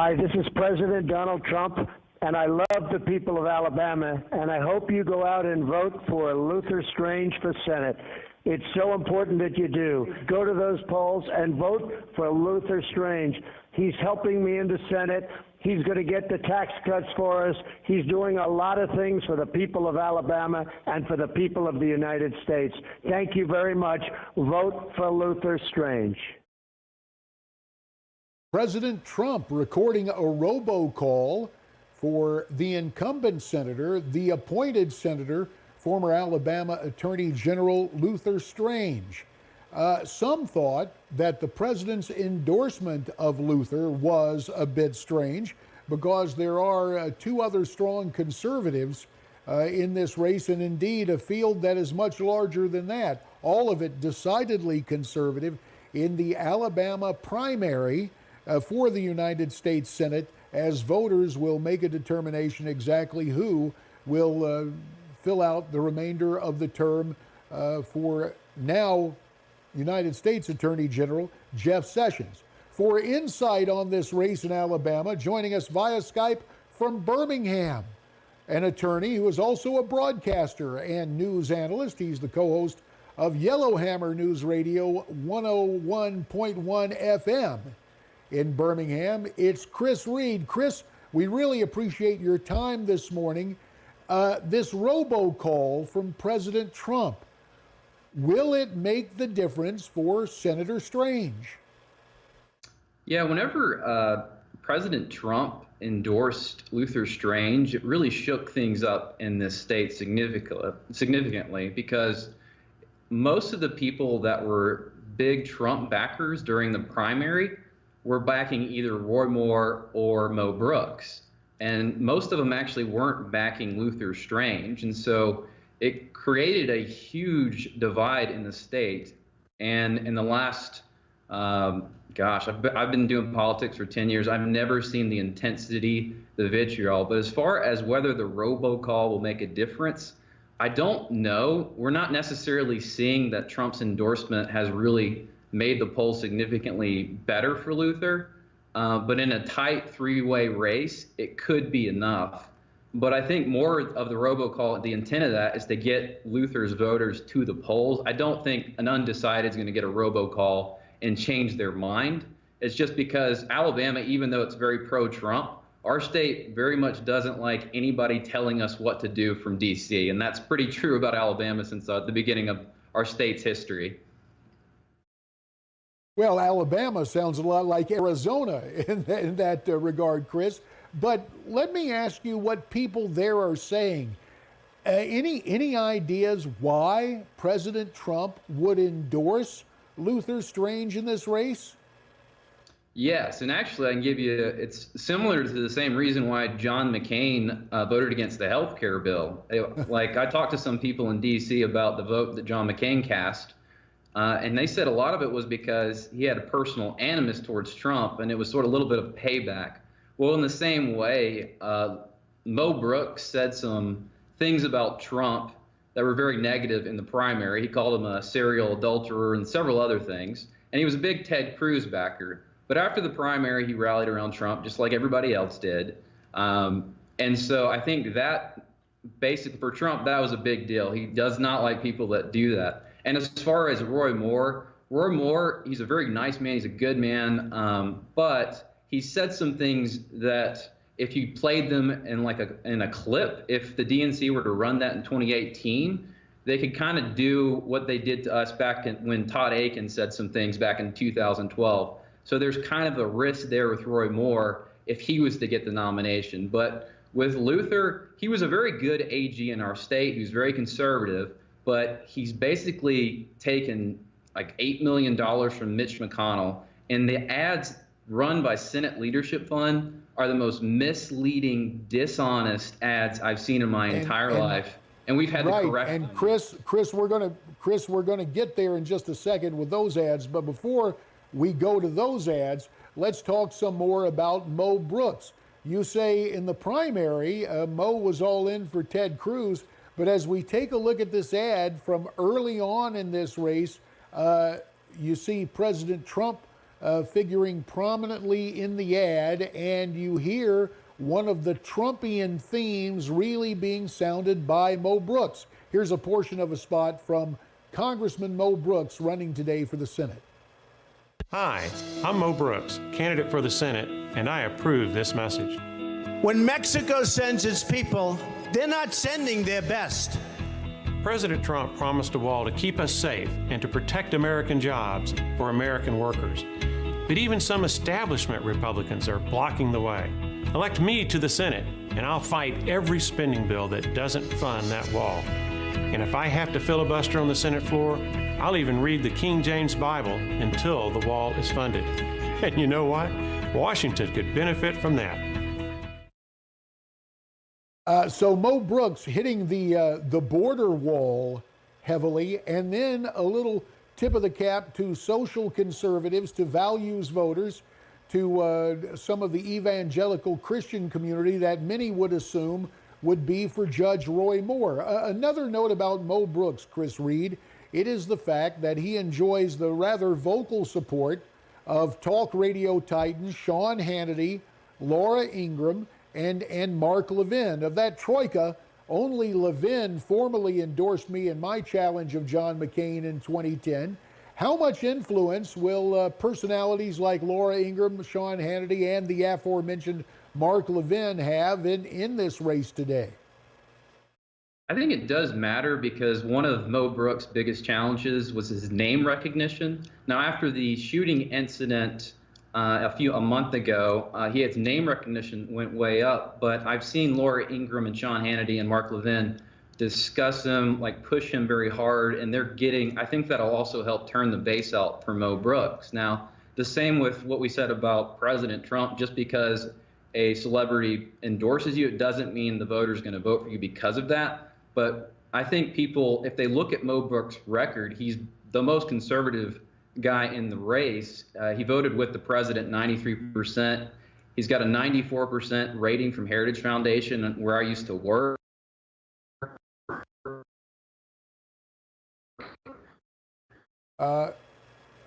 Hi, this is President Donald Trump, and I love the people of Alabama, and I hope you go out and vote for Luther Strange for Senate. It's so important that you do. Go to those polls and vote for Luther Strange. He's helping me in the Senate. He's going to get the tax cuts for us. He's doing a lot of things for the people of Alabama and for the people of the United States. Thank you very much. Vote for Luther Strange. President Trump recording a robocall for the incumbent senator, the appointed senator, former Alabama Attorney General Luther Strange. Some thought that the president's endorsement of Luther was a bit strange because there are two other strong conservatives in this race, and indeed a field that is much larger than that. All of it decidedly conservative in the Alabama primary for the United States Senate, as voters will make a determination exactly who will fill out the remainder of the term for now United States Attorney General Jeff Sessions. For insight on this race in Alabama, joining us via Skype from Birmingham, an attorney who is also a broadcaster and news analyst. He's the co-host of Yellowhammer News Radio 101.1 FM in Birmingham. It's Chris Reid. Chris, we really appreciate your time this morning. This robocall from President Trump, will it make the difference for Senator Strange? Yeah, whenever President Trump endorsed Luther Strange, it really shook things up in this state significantly because most of the people that were big Trump backers during the primary were backing either Roy Moore or Mo Brooks. And most of them actually weren't backing Luther Strange. And so it created a huge divide in the state. And in the last, I've been doing politics for 10 years. I've never seen the intensity, the vitriol. But as far as whether the robocall will make a difference, I don't know. We're not necessarily seeing that Trump's endorsement has really made the poll significantly better for Luther. But in a tight three-way race, it could be enough. But I think more of the robocall, the intent of that is to get Luther's voters to the polls. I don't think an undecided is going to get a robocall and change their mind. It's just because Alabama, even though it's very pro-Trump, our state very much doesn't like anybody telling us what to do from D.C. And that's pretty true about Alabama since the beginning of our state's history. Well, Alabama sounds a lot like Arizona in that regard, Chris. But let me ask you what people there are saying. Any ideas why President Trump would endorse Luther Strange in this race? Yes, and actually I can give you, it's similar to the same reason why John McCain voted against the health care bill. Like I talked to some people in D.C. about the vote that John McCain cast, and they said a lot of it was because he had a personal animus towards Trump, and it was sort of a little bit of payback. Well, in the same way, Mo Brooks said some things about Trump that were very negative in the primary. He called him a serial adulterer and several other things. And he was a big Ted Cruz backer. But after the primary, he rallied around Trump just like everybody else did. And so I think that basically for Trump, that was a big deal. He does not like people that do that. And as far as Roy Moore, he's a very nice man. He's a good man. But he said some things that if you played them in a clip, if the DNC were to run that in 2018, they could kind of do what they did to us back when Todd Aiken said some things back in 2012. So there's kind of a risk there with Roy Moore if he was to get the nomination. But with Luther, he was a very good AG in our state. He was very conservative, but he's basically taken like $8 million from Mitch McConnell, and the ads run by Senate Leadership Fund are the most misleading, dishonest ads I've seen in my entire life. And we've had to correct them. And Chris, we're gonna get there in just a second with those ads. But before we go to those ads, let's talk some more about Mo Brooks. You say in the primary, Mo was all in for Ted Cruz. But as we take a look at this ad from early on in this race, you see President Trump figuring prominently in the ad, and you hear one of the Trumpian themes really being sounded by Mo Brooks. Here's a portion of a spot from Congressman Mo Brooks running today for the Senate. Hi, I'm Mo Brooks, candidate for the Senate, and I approve this message. When Mexico sends its people, they're not sending their best. President Trump promised a wall to keep us safe and to protect American jobs for American workers. But even some establishment Republicans are blocking the way. Elect me to the Senate, and I'll fight every spending bill that doesn't fund that wall. And if I have to filibuster on the Senate floor, I'll even read the King James Bible until the wall is funded. And you know what? Washington could benefit from that. So Mo Brooks hitting the border wall heavily, and then a little tip of the cap to social conservatives, to values voters, to some of the evangelical Christian community that many would assume would be for Judge Roy Moore. Another note about Mo Brooks, Chris Reid, it is the fact that he enjoys the rather vocal support of talk radio titans Sean Hannity, Laura Ingraham, and Mark Levin. Of that troika, only Levin formally endorsed me in my challenge of John McCain in 2010. How much influence will personalities like Laura Ingraham, Sean Hannity, and the aforementioned Mark Levin have in this race today? I think it does matter because one of Mo Brooks' biggest challenges was his name recognition. Now, after the shooting incident a month ago, his name recognition went way up, but I've seen Laura Ingraham and Sean Hannity and Mark Levin discuss him, like push him very hard, and I think that'll also help turn the base out for Mo Brooks. Now, the same with what we said about President Trump, just because a celebrity endorses you, it doesn't mean the voter's going to vote for you because of that. But I think people, if they look at Mo Brooks' record, he's the most conservative guy in the race. He voted with the president 93%. He's got a 94% rating from Heritage Foundation, where I used to work.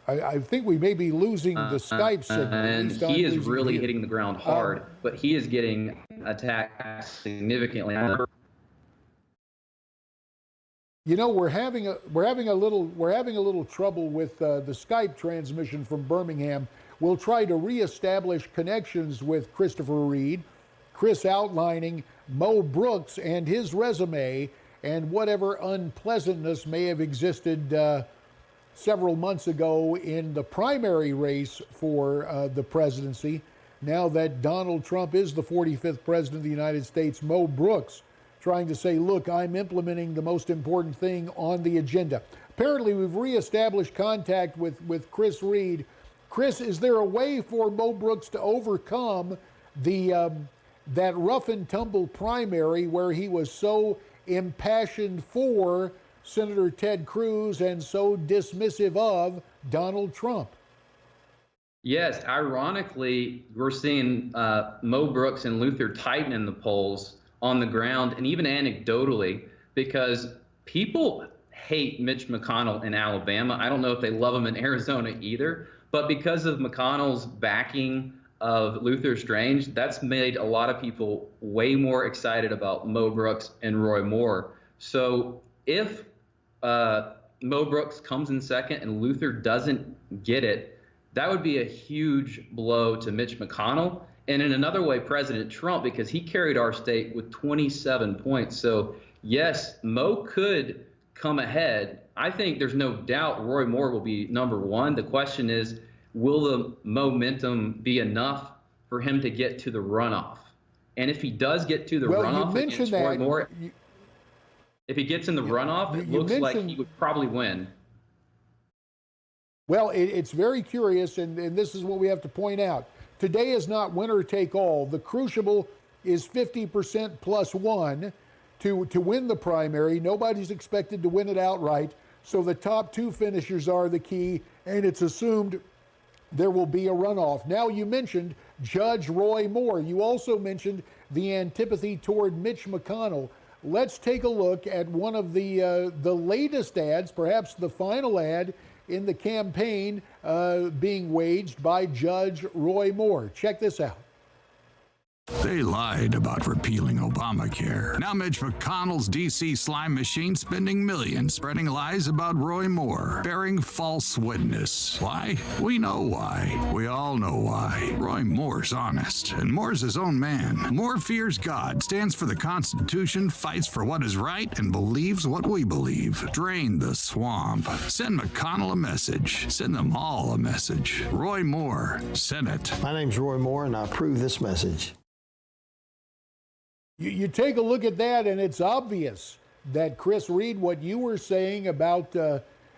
I think we may be losing the Skype signal. And he is really hitting the ground hard, but he is getting attacked significantly. You know, we're having a little trouble with the Skype transmission from Birmingham. We'll try to reestablish connections with Christopher Reid. Chris outlining Mo Brooks and his resume and whatever unpleasantness may have existed several months ago in the primary race for the presidency. Now that Donald Trump is the 45th president of the United States, Mo Brooks trying to say, look, I'm implementing the most important thing on the agenda. Apparently, we've reestablished contact with Chris Reid. Chris, is there a way for Mo Brooks to overcome that rough and tumble primary where he was so impassioned for Senator Ted Cruz and so dismissive of Donald Trump? Yes, ironically, we're seeing Mo Brooks and Luther tighten in the polls on the ground, and even anecdotally, because people hate Mitch McConnell in Alabama. I don't know if they love him in Arizona either, but because of McConnell's backing of Luther Strange, that's made a lot of people way more excited about Mo Brooks and Roy Moore. So if Mo Brooks comes in second and Luther doesn't get it, that would be a huge blow to Mitch McConnell. And in another way, President Trump, because he carried our state with 27 points. So, yes, Mo could come ahead. I think there's no doubt Roy Moore will be number one. The question is, will the momentum be enough for him to get to the runoff? And if he does get to the runoff against Roy Moore, if he gets in the runoff, it looks like he would probably win. Well, it's very curious, and this is what we have to point out. Today is not winner take all. The crucible is 50% plus one to win the primary. Nobody's expected to win it outright. So the top two finishers are the key, and it's assumed there will be a runoff. Now, you mentioned Judge Roy Moore. You also mentioned the antipathy toward Mitch McConnell. Let's take a look at one of the latest ads, perhaps the final ad in the campaign being waged by Judge Roy Moore. Check this out. They lied about repealing Obamacare. Now Mitch McConnell's D.C. slime machine spending millions spreading lies about Roy Moore, bearing false witness. Why? We know why. We all know why. Roy Moore's honest, and Moore's his own man. Moore fears God, stands for the Constitution, fights for what is right, and believes what we believe. Drain the swamp. Send McConnell a message. Send them all a message. Roy Moore, Senate. My name's Roy Moore, and I approve this message. You take a look at that, and it's obvious that, Chris Reid, what you were saying about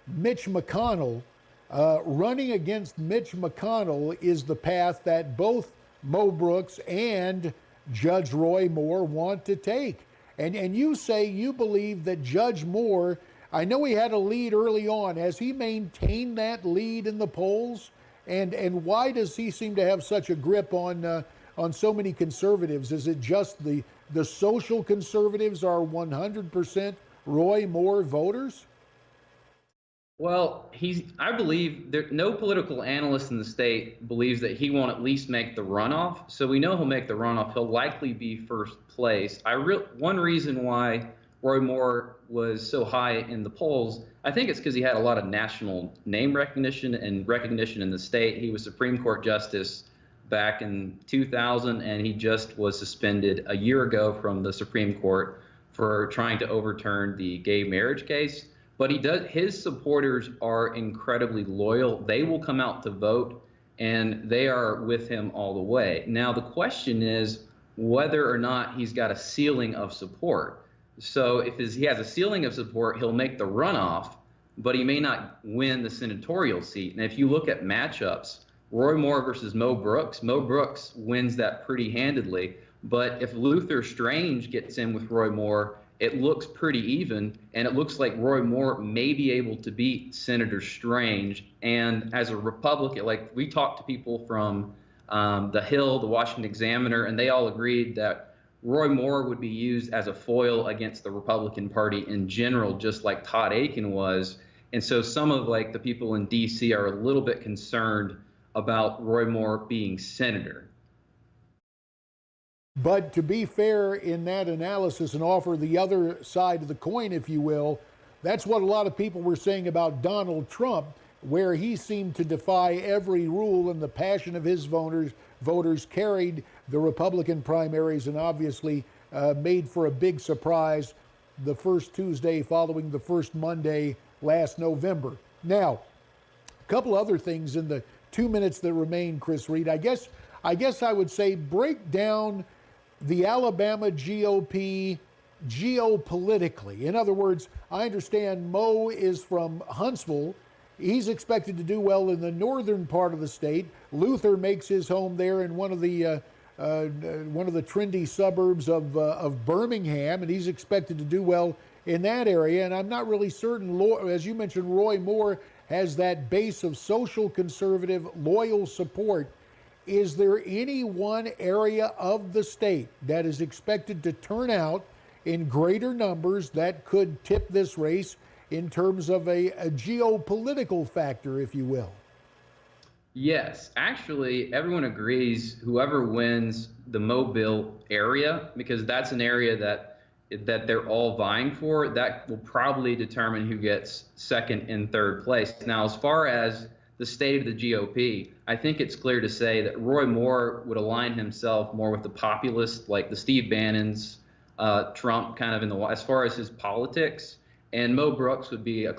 Mitch McConnell, running against Mitch McConnell is the path that both Mo Brooks and Judge Roy Moore want to take. And you say you believe that Judge Moore, I know he had a lead early on. Has he maintained that lead in the polls? And why does he seem to have such a grip on so many conservatives? Is it just the social conservatives are 100% Roy Moore voters? Well, I believe no political analyst in the state believes that he won't at least make the runoff. So we know he'll make the runoff. He'll likely be first place. One reason why Roy Moore was so high in the polls, I think it's because he had a lot of national name recognition and recognition in the state. He was Supreme Court Justice back in 2000, and he just was suspended a year ago from the Supreme Court for trying to overturn the gay marriage case. But his supporters are incredibly loyal. They will come out to vote, and they are with him all the way. Now, the question is whether or not he's got a ceiling of support. So if he has a ceiling of support, he'll make the runoff, but he may not win the senatorial seat. And if you look at matchups, Roy Moore versus Mo Brooks wins that pretty handedly. But if Luther Strange gets in with Roy Moore, it looks pretty even, and it looks like Roy Moore may be able to beat Senator Strange. And as a Republican, like we talked to people from the Hill, the Washington Examiner, and they all agreed that Roy Moore would be used as a foil against the Republican Party in general, just like Todd Akin was. And so some of the people in D.C. are a little bit concerned about Roy Moore being senator. But to be fair in that analysis and offer the other side of the coin, if you will, that's what a lot of people were saying about Donald Trump, where he seemed to defy every rule, and the passion of his voters carried the Republican primaries and obviously made for a big surprise the first Tuesday following the first Monday last November. Now, a couple other things in the 2 minutes that remain, Chris Reid. I guess I would say break down the Alabama GOP geopolitically. In other words, I understand Mo is from Huntsville. He's expected to do well in the northern part of the state. Luther makes his home there in one of the trendy suburbs of Birmingham, and he's expected to do well in that area. And I'm not really certain, as you mentioned, Roy Moore has that base of social conservative loyal support. Is there any one area of the state that is expected to turn out in greater numbers that could tip this race in terms of a geopolitical factor, if you will? Yes, actually, everyone agrees whoever wins the Mobile area, because that's an area that they're all vying for, that will probably determine who gets second and third place. Now, as far as the state of the GOP, I think it's clear to say that Roy Moore would align himself more with the populists, like the Steve Bannons, Trump, kind of as far as his politics. And Mo Brooks would be a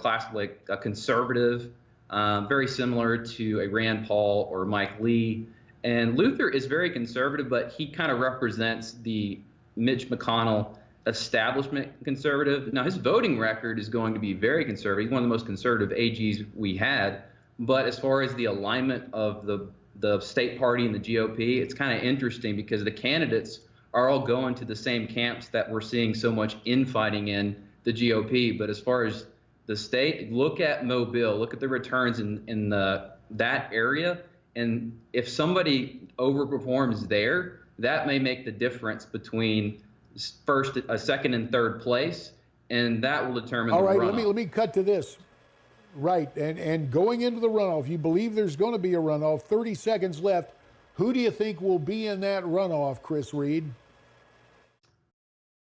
conservative, very similar to a Rand Paul or Mike Lee. And Luther is very conservative, but he kind of represents the Mitch McConnell establishment conservative. Now, his voting record is going to be very conservative. He's one of the most conservative AGs we had. But as far as the alignment of the state party and the GOP, it's kind of interesting because the candidates are all going to the same camps that we're seeing so much infighting in the GOP. But as far as the state, look at Mobile, look at the returns in that area. And if somebody overperforms there, that may make the difference between second and third place, and that will determine. All right, the runoff. let me cut to this. Right, and going into the runoff, you believe there's going to be a runoff, 30 seconds left. Who do you think will be in that runoff, Chris Reid?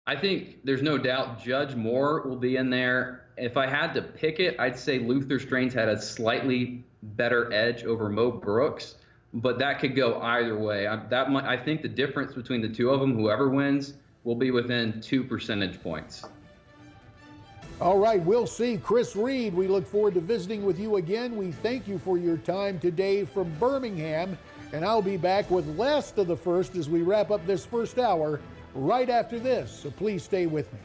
I think there's no doubt Judge Moore will be in there. If I had to pick it, I'd say Luther Strange had a slightly better edge over Mo Brooks, but that could go either way. I think the difference between the two of them, whoever wins, will be within 2 percentage points. All right, we'll see. Chris Reid, we look forward to visiting with you again. We thank you for your time today from Birmingham, and I'll be back with last of the first as we wrap up this first hour right after this, so please stay with me.